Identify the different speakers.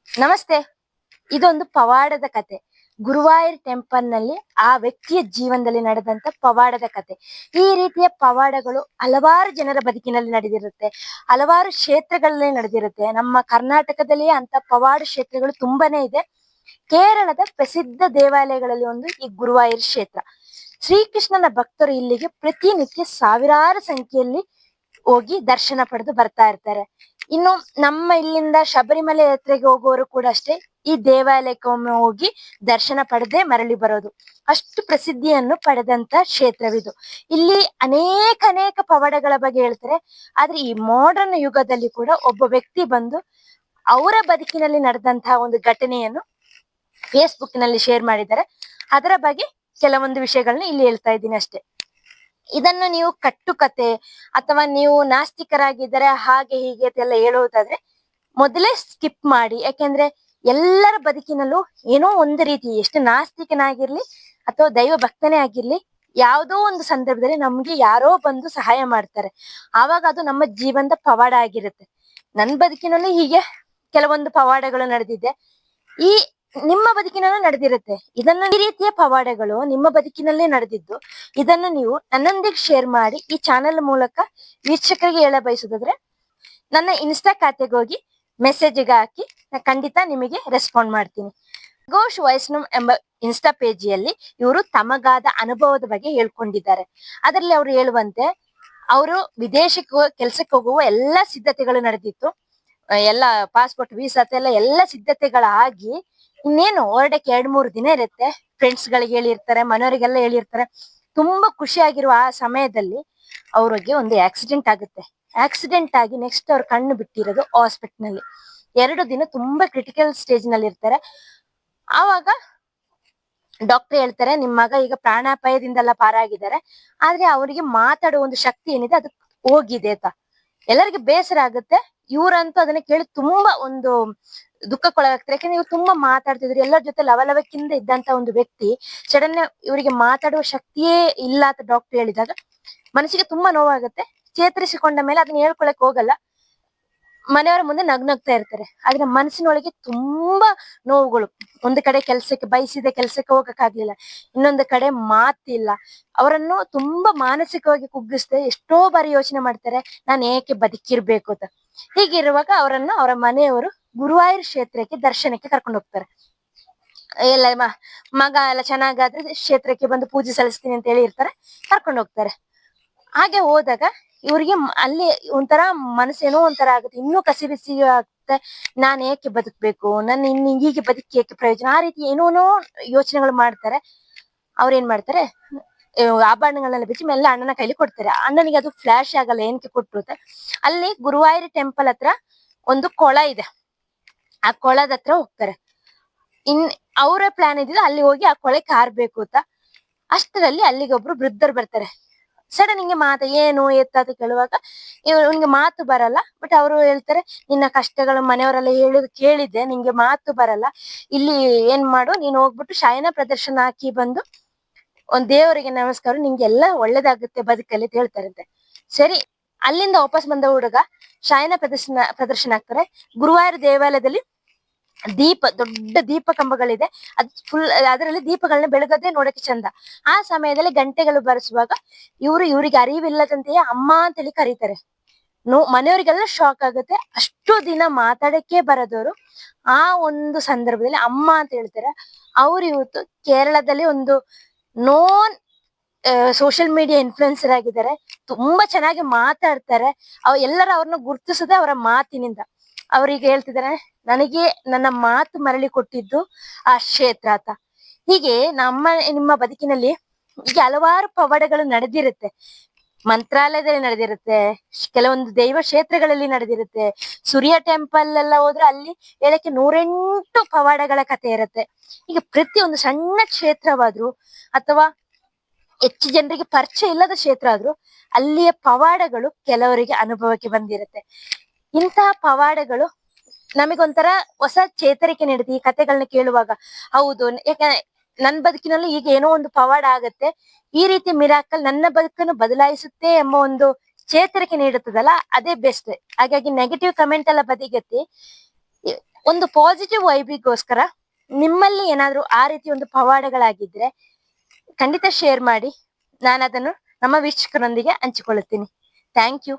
Speaker 1: ನಮಸ್ತೆ. ಇದೊಂದು ಪವಾಡದ ಕತೆ. ಗುರುವಾಯೂರ್ ಟೆಂಪಲ್ ನಲ್ಲಿ ಆ ವ್ಯಕ್ತಿಯ ಜೀವನದಲ್ಲಿ ನಡೆದಂತ ಪವಾಡದ ಕತೆ. ಈ ರೀತಿಯ ಪವಾಡಗಳು ಹಲವಾರು ಜನರ ಬದುಕಿನಲ್ಲಿ ನಡೆದಿರುತ್ತೆ, ಹಲವಾರು ಕ್ಷೇತ್ರಗಳಲ್ಲಿ ನಡೆದಿರುತ್ತೆ. ನಮ್ಮ ಕರ್ನಾಟಕದಲ್ಲಿಯೇ ಅಂತ ಪವಾಡ ಕ್ಷೇತ್ರಗಳು ತುಂಬಾನೇ ಇದೆ. ಕೇರಳದ ಪ್ರಸಿದ್ಧ ದೇವಾಲಯಗಳಲ್ಲಿ ಒಂದು ಈ ಗುರುವಾಯೂರ್ ಕ್ಷೇತ್ರ. ಶ್ರೀಕೃಷ್ಣನ ಭಕ್ತರು ಇಲ್ಲಿಗೆ ಪ್ರತಿನಿತ್ಯ ಸಾವಿರಾರು ಸಂಖ್ಯೆಯಲ್ಲಿ ಹೋಗಿ ದರ್ಶನ ಪಡೆದು ಬರ್ತಾ ಇರ್ತಾರೆ. ಇನ್ನು ನಮ್ಮ ಇಲ್ಲಿಂದ ಶಬರಿಮಲೆ ಯಾತ್ರೆಗೆ ಹೋಗುವವರು ಕೂಡ ಅಷ್ಟೇ ಈ ದೇವಾಲಯಕ್ಕೆ ಒಮ್ಮೆ ಹೋಗಿ ದರ್ಶನ ಪಡೆದೇ ಮರಳಿ ಬರೋದು. ಅಷ್ಟು ಪ್ರಸಿದ್ಧಿಯನ್ನು ಪಡೆದಂತ ಕ್ಷೇತ್ರವಿದು. ಇಲ್ಲಿ ಅನೇಕ ಪವಾಡಗಳ ಬಗ್ಗೆ ಹೇಳ್ತಾರೆ. ಆದ್ರೆ ಈ ಮಾಡರ್ನ್ ಯುಗದಲ್ಲಿ ಕೂಡ ಒಬ್ಬ ವ್ಯಕ್ತಿ ಬಂದು ಅವರ ಬದುಕಿನಲ್ಲಿ ನಡೆದಂತಹ ಒಂದು ಘಟನೆಯನ್ನು ಫೇಸ್ಬುಕ್ ನಲ್ಲಿ ಶೇರ್ ಮಾಡಿದ್ದಾರೆ. ಅದರ ಬಗ್ಗೆ ಕೆಲವೊಂದು ವಿಷಯಗಳನ್ನ ಇಲ್ಲಿ ಹೇಳ್ತಾ ಇದ್ದೀನಿ ಅಷ್ಟೇ. ಇದನ್ನು ನೀವು ಕಟ್ಟುಕತೆ ಅಥವಾ ನೀವು ನಾಸ್ತಿಕರಾಗಿದ್ದರೆ ಹಾಗೆ ಹೀಗೆ ಅಂತೆಲ್ಲ ಹೇಳೋದಾದ್ರೆ ಮೊದಲೇ ಸ್ಕಿಪ್ ಮಾಡಿ. ಯಾಕೆಂದ್ರೆ ಎಲ್ಲರ ಬದುಕಿನಲ್ಲೂ ಏನೋ ಒಂದು ರೀತಿ, ಎಷ್ಟು ನಾಸ್ತಿಕನಾಗಿರ್ಲಿ ಅಥವಾ ದೈವ ಭಕ್ತನೇ ಆಗಿರ್ಲಿ, ಯಾವುದೋ ಒಂದು ಸಂದರ್ಭದಲ್ಲಿ ನಮ್ಗೆ ಯಾರೋ ಬಂದು ಸಹಾಯ ಮಾಡ್ತಾರೆ. ಆವಾಗ ಅದು ನಮ್ಮ ಜೀವನದ ಪವಾಡ ಆಗಿರುತ್ತೆ. ನನ್ನ ಬದುಕಿನಲ್ಲೂ ಹೀಗೆ ಕೆಲವೊಂದು ಪವಾಡಗಳು ನಡೆದಿದೆ. ಈ ನಿಮ್ಮ ಬದುಕಿನಲ್ಲೂ ನಡೆದಿರುತ್ತೆ. ಈ ರೀತಿಯ ಪವಾಡಗಳು ನಿಮ್ಮ ಬದುಕಿನಲ್ಲೇ ನಡೆದಿದ್ದು ಇದನ್ನು ನೀವು ನನ್ನೊಂದಿಗೆ ಶೇರ್ ಮಾಡಿ ಈ ಚಾನೆಲ್ ಮೂಲಕ ವೀಕ್ಷಕರಿಗೆ ಹೇಳ ಬಯಸೋದಾದ್ರೆ ನನ್ನ ಇನ್ಸ್ಟಾ ಖಾತೆಗೆ ಹೋಗಿ ಮೆಸೇಜ್ಗೆ ಹಾಕಿ ಖಂಡಿತ ನಿಮಗೆ ರೆಸ್ಪಾಂಡ್ ಮಾಡ್ತೀನಿ. ಘೋಷ್ ವೈಷ್ಣವ್ ಎಂಬ ಇನ್ಸ್ಟಾ ಪೇಜಿಯಲ್ಲಿ ಇವರು ತಮಗಾದ ಅನುಭವದ ಬಗ್ಗೆ ಹೇಳ್ಕೊಂಡಿದ್ದಾರೆ. ಅದರಲ್ಲಿ ಅವರು ಹೇಳುವಂತೆ ಅವರು ವಿದೇಶಕ್ಕೆ ಕೆಲ್ಸಕ್ಕೆ ಹೋಗುವ ಎಲ್ಲಾ ಸಿದ್ಧತೆಗಳು ನಡೆದಿತ್ತು. ಎಲ್ಲ ಪಾಸ್ಪೋರ್ಟ್ ವೀಸಾ ಎಲ್ಲ ಸಿದ್ಧತೆಗಳಾಗಿ ಇನ್ನೇನು ಹೊರಡಕ್ಕೆ 2-3 ದಿನ ಇರುತ್ತೆ. ಫ್ರೆಂಡ್ಸ್ ಗಳಿಗೆ ಹೇಳಿರ್ತಾರೆ, ಮನೆಯವರಿಗೆಲ್ಲ ಹೇಳಿರ್ತಾರೆ. ತುಂಬಾ ಖುಷಿಯಾಗಿರುವ ಆ ಸಮಯದಲ್ಲಿ ಅವ್ರಿಗೆ ಒಂದು ಆಕ್ಸಿಡೆಂಟ್ ಆಗುತ್ತೆ. ಆಕ್ಸಿಡೆಂಟ್ ಆಗಿ ನೆಕ್ಸ್ಟ್ ಅವ್ರ ಕಣ್ಣು ಬಿಟ್ಟಿರೋದು ಹಾಸ್ಪಿಟಲ್ ನಲ್ಲಿ. 2 ದಿನ ತುಂಬಾ ಕ್ರಿಟಿಕಲ್ ಸ್ಟೇಜ್ ನಲ್ಲಿ ಇರ್ತಾರೆ. ಆವಾಗ ಡಾಕ್ಟರ್ ಹೇಳ್ತಾರೆ, ನಿಮ್ ಮಗ ಈಗ ಪ್ರಾಣಾಪಾಯದಿಂದೆಲ್ಲ ಪಾರಾಗಿದ್ದಾರೆ, ಆದ್ರೆ ಅವರಿಗೆ ಮಾತಾಡುವ ಒಂದು ಶಕ್ತಿ ಏನಿದೆ ಅದು ಹೋಗಿದೆ ಅಂತ. ಎಲ್ಲರಿಗೆ ಬೇಸರ ಆಗುತ್ತೆ. ಇವ್ರಂತೂ ಅದನ್ನ ಕೇಳಿ ತುಂಬಾ ಒಂದು ದುಃಖಕ್ಕೊಳಗಾಗ್ತಾರೆ. ಯಾಕಂದ್ರೆ ಇವ್ರು ತುಂಬಾ ಮಾತಾಡ್ತಿದ್ರು, ಎಲ್ಲರ ಜೊತೆ ಲವಲವಿಕೆಯಿಂದ ಇದ್ದಂತ ಒಂದು ವ್ಯಕ್ತಿ ಸಡನ್ ಇವರಿಗೆ ಮಾತಾಡುವ ಶಕ್ತಿಯೇ ಇಲ್ಲ ಅಂತ ಡಾಕ್ಟರ್ ಹೇಳಿದಾಗ ಮನಸ್ಸಿಗೆ ತುಂಬಾ ನೋವಾಗುತ್ತೆ. ಚೇತರಿಸಿಕೊಂಡ ಮೇಲೆ ಅದನ್ನ ಹೇಳ್ಕೊಳಕ್ ಹೋಗಲ್ಲ, ಮನೆಯವರ ಮುಂದೆ ನಗ್ನಗ್ತಾ ಇರ್ತಾರೆ. ಆದ್ರೆ ಮನಸ್ಸಿನೊಳಗೆ ತುಂಬಾ ನೋವುಗಳು. ಒಂದು ಕಡೆ ಕೆಲ್ಸಕ್ಕೆ ಬಯಸಿದ ಕೆಲ್ಸಕ್ಕೆ ಹೋಗಕ್ ಆಗ್ಲಿಲ್ಲ, ಇನ್ನೊಂದು ಕಡೆ ಮಾತಿಲ್ಲ. ಅವರನ್ನು ತುಂಬಾ ಮಾನಸಿಕವಾಗಿ ಕುಗ್ಗಿಸ್ದೆ ಎಷ್ಟೋ ಬಾರಿ ಯೋಚನೆ ಮಾಡ್ತಾರೆ, ನಾನು ಏಕೆ ಬದುಕಿರ್ಬೇಕು ಅಂತ. ಹೀಗಿರುವಾಗ ಅವರನ್ನು ಅವರ ಮನೆಯವರು ಗುರುವಾಯೂರ್ ಕ್ಷೇತ್ರಕ್ಕೆ ದರ್ಶನಕ್ಕೆ ಕರ್ಕೊಂಡು ಹೋಗ್ತಾರೆ. ಎಲ್ಲ ಮಗ ಎಲ್ಲ ಚೆನ್ನಾಗಾದ್ರೆ ಕ್ಷೇತ್ರಕ್ಕೆ ಬಂದು ಪೂಜೆ ಸಲ್ಲಿಸ್ತೀನಿ ಅಂತ ಹೇಳಿ ಇರ್ತಾರೆ, ಕರ್ಕೊಂಡು ಹೋಗ್ತಾರೆ. ಹಾಗೆ ಹೋದಾಗ ಇವ್ರಿಗೆ ಅಲ್ಲಿ ಒಂಥರ ಮನಸ್ಸೇನೋ ಒಂಥರ ಆಗುತ್ತೆ, ಇನ್ನೂ ಕಸಿವಿಸಿ ಆಗುತ್ತೆ. ನಾನ್ ಏಕೆ ಬದುಕ್ಬೇಕು, ನನ್ನ ಇನ್ನು ಹೀಗೆ ಬದುಕಿ ಏಕೆ ಪ್ರಯೋಜನ, ಆ ರೀತಿ ಏನೋನೋ ಯೋಚನೆಗಳು ಮಾಡ್ತಾರೆ. ಅವ್ರೇನ್ ಮಾಡ್ತಾರೆ, ಆಭರಣಗಳನ್ನೆಲ್ಲ ಬಿಚ್ಚಿ ಮೆಲ್ಲ ಅಣ್ಣನ ಕೈಲಿ ಕೊಡ್ತಾರೆ. ಅಣ್ಣನಿಗೆ ಅದು ಫ್ಲಾಶ್ ಆಗಲ್ಲ ಏನಕ್ಕೆ ಕೊಟ್ಟಿರುತ್ತೆ. ಅಲ್ಲಿ ಗುರುವಾಯೂರ್ ಟೆಂಪಲ್ ಹತ್ರ ಒಂದು ಕೊಳ ಇದೆ, ಆ ಕೊಳದ ಹತ್ರ ಹೋಗ್ತಾರೆ. ಅವರ ಪ್ಲಾನ್ ಇದ್ದಿದ್ದು ಅಲ್ಲಿ ಹೋಗಿ ಆ ಕೊಳಕ್ಕೆ ಹಾರ್ಬೇಕು ಅಂತ. ಅಷ್ಟರಲ್ಲಿ ಅಲ್ಲಿಗೆ ಒಬ್ರು ವೃದ್ಧರು ಬರ್ತಾರೆ. ಸಡನ್ ಹಿಂಗೆ ಏನು ಎತ್ತ ಅಂತ ಕೇಳುವಾಗ ಇವ್ನಿಗೆ ಮಾತು ಬರಲ್ಲ. ಬಟ್ ಅವರು ಹೇಳ್ತಾರೆ, ನಿನ್ನ ಕಷ್ಟಗಳು ಮನೆಯವರೆಲ್ಲ ಹೇಳುದು ಕೇಳಿದ್ದೆ, ನಿಂಗೆ ಮಾತು ಬರಲ್ಲ, ಇಲ್ಲಿ ಏನ್ ಮಾಡು, ನೀನ್ ಹೋಗ್ಬಿಟ್ಟು ಶಯನ ಪ್ರದರ್ಶನ ಹಾಕಿ ಬಂದು ಒಂದ್ ದೇವರಿಗೆ ನಮಸ್ಕಾರ, ನಿಂಗೆಲ್ಲ ಒಳ್ಳೇದಾಗುತ್ತೆ ಬದುಕಲ್ಲಿ ಅಂತ ಹೇಳ್ತಾರಂತೆ. ಸರಿ, ಅಲ್ಲಿಂದ ವಾಪಸ್ ಬಂದ ಹುಡುಗ ಶಯನ ಪ್ರದರ್ಶನ ಹಾಕ್ತಾರೆ. ಗುರುವಾಯೂರ್ ದೇವಾಲಯದಲ್ಲಿ ದೊಡ್ಡ ದೀಪ ಕಂಬಗಳಿದೆ. ಅದ್ ಫುಲ್ ಅದರಲ್ಲಿ ದೀಪಗಳನ್ನ ಬೆಳಗದೆ ನೋಡಕ್ಕೆ ಚಂದ. ಆ ಸಮಯದಲ್ಲಿ ಗಂಟೆಗಳು ಬರೆಸುವಾಗ ಇವರಿಗೆ ಅರಿವಿಲ್ಲದಂತೆಯೇ ಅಮ್ಮ ಅಂತೇಳಿ ಕರೀತಾರೆ. ಮನೆಯವರಿಗೆಲ್ಲ ಶಾಕ್ ಆಗುತ್ತೆ. ಅಷ್ಟು ದಿನ ಮಾತಾಡಕ್ಕೆ ಬರದವರು ಆ ಒಂದು ಸಂದರ್ಭದಲ್ಲಿ ಅಮ್ಮ ಅಂತ ಹೇಳ್ತಾರೆ. ಅವ್ರು ಇವತ್ತು ಕೇರಳದಲ್ಲಿ ಒಂದು ನೋನ್ ಸೋಷಿಯಲ್ ಮೀಡಿಯಾ ಇನ್ಫ್ಲುಯೆನ್ಸರ್ ಆಗಿದ್ದಾರೆ. ತುಂಬಾ ಚೆನ್ನಾಗಿ ಮಾತಾಡ್ತಾರೆ. ಎಲ್ಲರೂ ಅವ್ರನ್ನ ಗುರ್ತಿಸದೆ ಅವರ ಮಾತಿನಿಂದ. ಅವ್ರಿಗೆ ಹೇಳ್ತಿದ್ದಾರೆ, ನನಗೆ ನನ್ನ ಮಾತು ಮರಳಿ ಕೊಟ್ಟಿದ್ದು ಆ ಕ್ಷೇತ್ರ ಅಂತ. ಹೀಗೆ ನಿಮ್ಮ ಬದುಕಿನಲ್ಲಿ ಈಗ ಹಲವಾರು ಪವಾಡಗಳು ನಡೆದಿರುತ್ತೆ. ಮಂತ್ರಾಲಯದಲ್ಲಿ ನಡೆದಿರುತ್ತೆ, ಕೆಲವೊಂದು ದೈವ ಕ್ಷೇತ್ರಗಳಲ್ಲಿ ನಡೆದಿರುತ್ತೆ. ಸೂರ್ಯ ಟೆಂಪಲ್ ಎಲ್ಲ ಹೋದ್ರೆ ಅಲ್ಲಿ ಹೇಳಕ್ಕೆ 108 ಪವಾಡಗಳ ಕಥೆ ಇರುತ್ತೆ. ಈಗ ಪ್ರತಿಯೊಂದು ಸಣ್ಣ ಕ್ಷೇತ್ರವಾದ್ರು ಅಥವಾ ಹೆಚ್ಚು ಜನರಿಗೆ ಪರಿಚಯ ಇಲ್ಲದ ಕ್ಷೇತ್ರ ಆದ್ರೂ ಅಲ್ಲಿಯ ಪವಾಡಗಳು ಕೆಲವರಿಗೆ ಅನುಭವಕ್ಕೆ ಬಂದಿರುತ್ತೆ. ಇಂತಹ ಪವಾಡಗಳು ನಮಗೊಂಥರ ಹೊಸ ಚೇತರಿಕೆ ನೀಡುತ್ತೆ. ಈ ಕಥೆಗಳನ್ನ ಕೇಳುವಾಗ ಹೌದು, ಯಾಕಂದ್ರೆ ನನ್ ಬದುಕಿನಲ್ಲಿ ಈಗ ಏನೋ ಒಂದು ಪವಾಡ ಆಗತ್ತೆ, ಈ ರೀತಿ ಮಿರಾಕಲ್ ನನ್ನ ಬದುಕನ್ನು ಬದಲಾಯಿಸುತ್ತೆ ಎಂಬ ಒಂದು ಚೇತರಿಕೆ ನೀಡುತ್ತದಲ್ಲ, ಅದೇ ಬೆಸ್ಟ್. ಹಾಗಾಗಿ ನೆಗೆಟಿವ್ ಕಮೆಂಟ್ ಎಲ್ಲ ಬದಿಗತ್ತಿ ಒಂದು ಪಾಸಿಟಿವ್ ವೈಬಿಗೋಸ್ಕರ ನಿಮ್ಮಲ್ಲಿ ಏನಾದ್ರೂ ಆ ರೀತಿ ಒಂದು ಪವಾಡಗಳಾಗಿದ್ರೆ ಖಂಡಿತ ಶೇರ್ ಮಾಡಿ. ನಾನು ಅದನ್ನು ನಮ್ಮ ವೀಕ್ಷಕರೊಂದಿಗೆ ಹಂಚಿಕೊಳ್ಳುತ್ತೀನಿ. Thank you.